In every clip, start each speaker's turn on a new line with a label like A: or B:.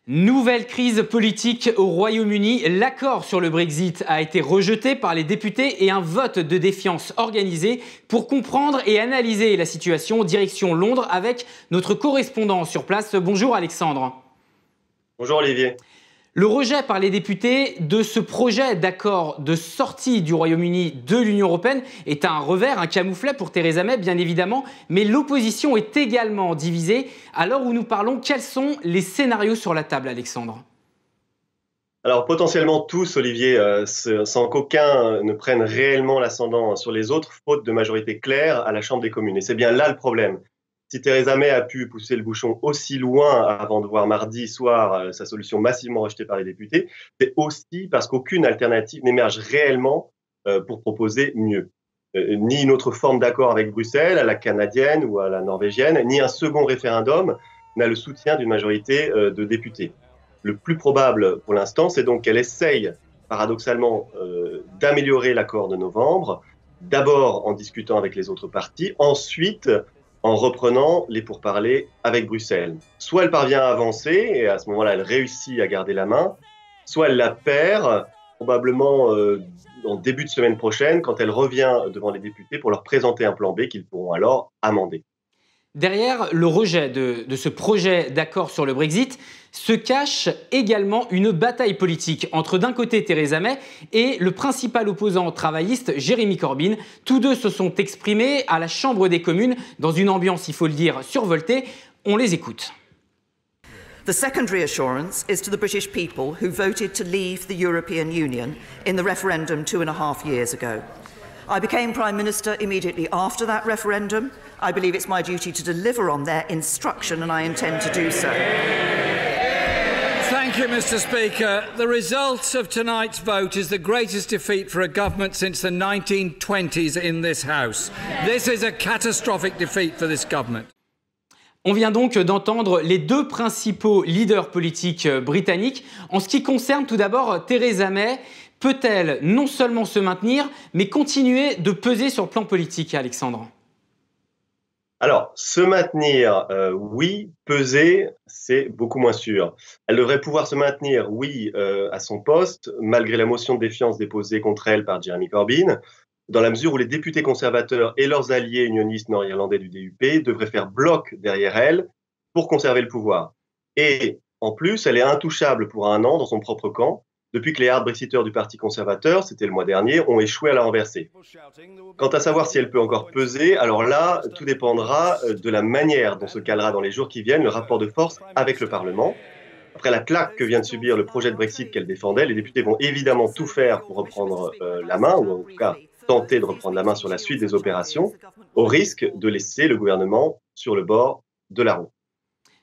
A: Nouvelle crise politique au Royaume-Uni. L'accord sur le Brexit a été rejeté par les députés et un vote de défiance organisé. Pour comprendre et analyser la situation, direction Londres avec notre correspondant sur place. Bonjour Alexandre.
B: Bonjour Olivier.
A: Le rejet par les députés de ce projet d'accord de sortie du Royaume-Uni de l'Union européenne est un revers, un camouflet pour Theresa May, bien évidemment, mais l'opposition est également divisée. À l'heure où nous parlons, quels sont les scénarios sur la table, Alexandre ?
B: Alors potentiellement tous, Olivier, sans qu'aucun ne prenne réellement l'ascendant sur les autres, faute de majorité claire à la Chambre des communes. Et c'est bien là le problème. Si Theresa May a pu pousser le bouchon aussi loin avant de voir mardi soir sa solution massivement rejetée par les députés, c'est aussi parce qu'aucune alternative n'émerge réellement pour proposer mieux. Ni une autre forme d'accord avec Bruxelles, à la canadienne ou à la norvégienne, ni un second référendum n'a le soutien d'une majorité de députés. Le plus probable pour l'instant, c'est donc qu'elle essaye paradoxalement d'améliorer l'accord de novembre, d'abord en discutant avec les autres partis, ensuite en reprenant les pourparlers avec Bruxelles. Soit elle parvient à avancer, et à ce moment-là, elle réussit à garder la main, soit elle la perd, probablement en début de semaine prochaine, quand elle revient devant les députés pour leur présenter un plan B qu'ils pourront alors amender.
A: Derrière le rejet de ce projet d'accord sur le Brexit se cache également une bataille politique entre d'un côté Theresa May et le principal opposant travailliste Jeremy Corbyn. Tous deux se sont exprimés à la Chambre des communes dans une ambiance, il faut le dire, survoltée. On les écoute.
C: The second reassurance is to the British people who voted to leave the European Union in the referendum 2.5 years ago. I became Prime Minister immediately after that referendum. I believe it's my duty to deliver on their instruction, and I intend to do so.
D: Thank you, Mr. Speaker. The result of tonight's vote is the greatest defeat for a government since the 1920s in this House. This is a catastrophic defeat for this government.
A: On vient donc d'entendre les deux principaux leaders politiques britanniques. En ce qui concerne tout d'abord Theresa May, peut-elle non seulement se maintenir, mais continuer de peser sur le plan politique, Alexandre ?
B: Alors, se maintenir, oui. Peser, c'est beaucoup moins sûr. Elle devrait pouvoir se maintenir, oui, à son poste, malgré la motion de défiance déposée contre elle par Jeremy Corbyn, dans la mesure où les députés conservateurs et leurs alliés unionistes nord-irlandais du DUP devraient faire bloc derrière elle pour conserver le pouvoir. Et en plus, elle est intouchable pour 1 an dans son propre camp, depuis que les hard brexiteurs du Parti conservateur, c'était le mois dernier, ont échoué à la renverser. Quant à savoir si elle peut encore peser, alors là, tout dépendra de la manière dont se calera dans les jours qui viennent le rapport de force avec le Parlement. Après la claque que vient de subir le projet de Brexit qu'elle défendait, les députés vont évidemment tout faire pour reprendre la main, ou en tout cas tenter de reprendre la main sur la suite des opérations, au risque de laisser le gouvernement sur le bord de la route.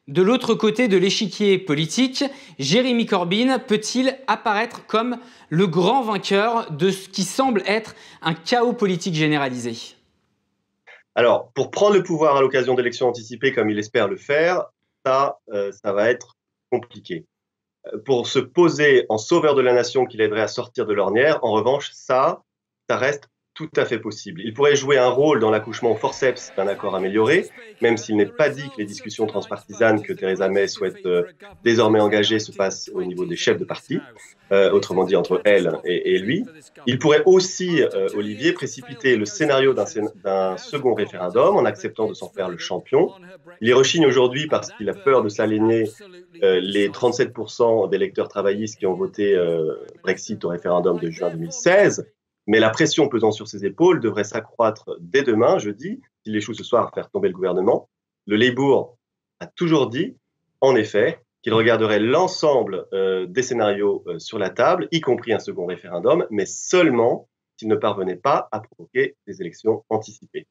A: De l'autre côté de l'échiquier politique, Jeremy Corbyn peut-il apparaître comme le grand vainqueur de ce qui semble être un chaos politique généralisé ?
B: Alors, pour prendre le pouvoir à l'occasion d'élections anticipées comme il espère le faire, ça va être compliqué. Pour se poser en sauveur de la nation qui l'aiderait à sortir de l'ornière, en revanche, ça reste tout à fait possible. Il pourrait jouer un rôle dans l'accouchement au forceps d'un accord amélioré, même s'il n'est pas dit que les discussions transpartisanes que Theresa May souhaite désormais engager se passent au niveau des chefs de parti, autrement dit entre elle et lui. Il pourrait aussi, Olivier, précipiter le scénario d'un second référendum en acceptant de s'en faire le champion. Il y rechigne aujourd'hui parce qu'il a peur de s'aligner les 37% d'électeurs travaillistes qui ont voté Brexit au référendum de juin 2016. Mais la pression pesant sur ses épaules devrait s'accroître dès demain, jeudi, s'il échoue ce soir à faire tomber le gouvernement. Le Labour a toujours dit, en effet, qu'il regarderait l'ensemble des scénarios sur la table, y compris un second référendum, mais seulement s'il ne parvenait pas à provoquer des élections anticipées.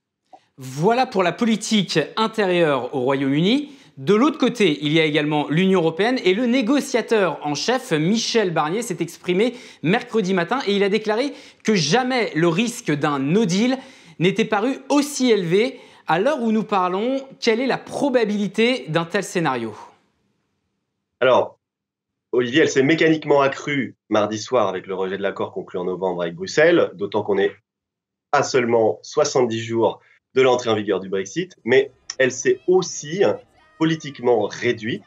A: Voilà pour la politique intérieure au Royaume-Uni. De l'autre côté, il y a également l'Union européenne et le négociateur en chef, Michel Barnier, s'est exprimé mercredi matin et il a déclaré que jamais le risque d'un no deal n'était paru aussi élevé. À l'heure où nous parlons, quelle est la probabilité d'un tel scénario ?
B: Alors, Olivier, elle s'est mécaniquement accrue mardi soir avec le rejet de l'accord conclu en novembre avec Bruxelles, d'autant qu'on est à seulement 70 jours de l'entrée en vigueur du Brexit, mais elle s'est aussi politiquement réduite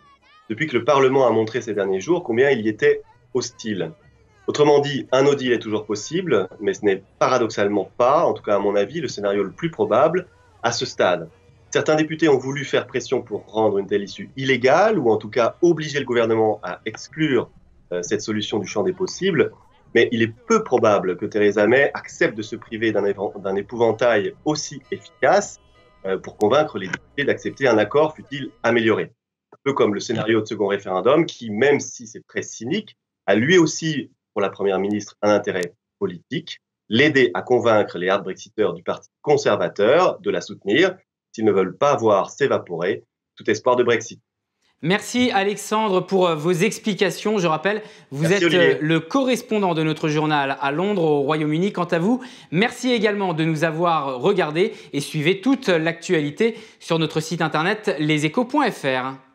B: depuis que le Parlement a montré ces derniers jours combien il y était hostile. Autrement dit, un no deal est toujours possible, mais ce n'est paradoxalement pas, en tout cas à mon avis, le scénario le plus probable à ce stade. Certains députés ont voulu faire pression pour rendre une telle issue illégale, ou en tout cas obliger le gouvernement à exclure cette solution du champ des possibles, mais il est peu probable que Theresa May accepte de se priver d'un épouvantail aussi efficace pour convaincre les députés d'accepter un accord, fût-il amélioré. Un peu comme le scénario de second référendum qui, même si c'est très cynique, a lui aussi, pour la Première ministre, un intérêt politique, l'aider à convaincre les hard Brexiteurs du Parti conservateur de la soutenir s'ils ne veulent pas voir s'évaporer tout espoir de Brexit.
A: Merci Alexandre pour vos explications. Je rappelle, vous êtes le correspondant de notre journal à Londres, au Royaume-Uni. Quant à vous, merci également de nous avoir regardés et suivez toute l'actualité sur notre site internet leséchos.fr.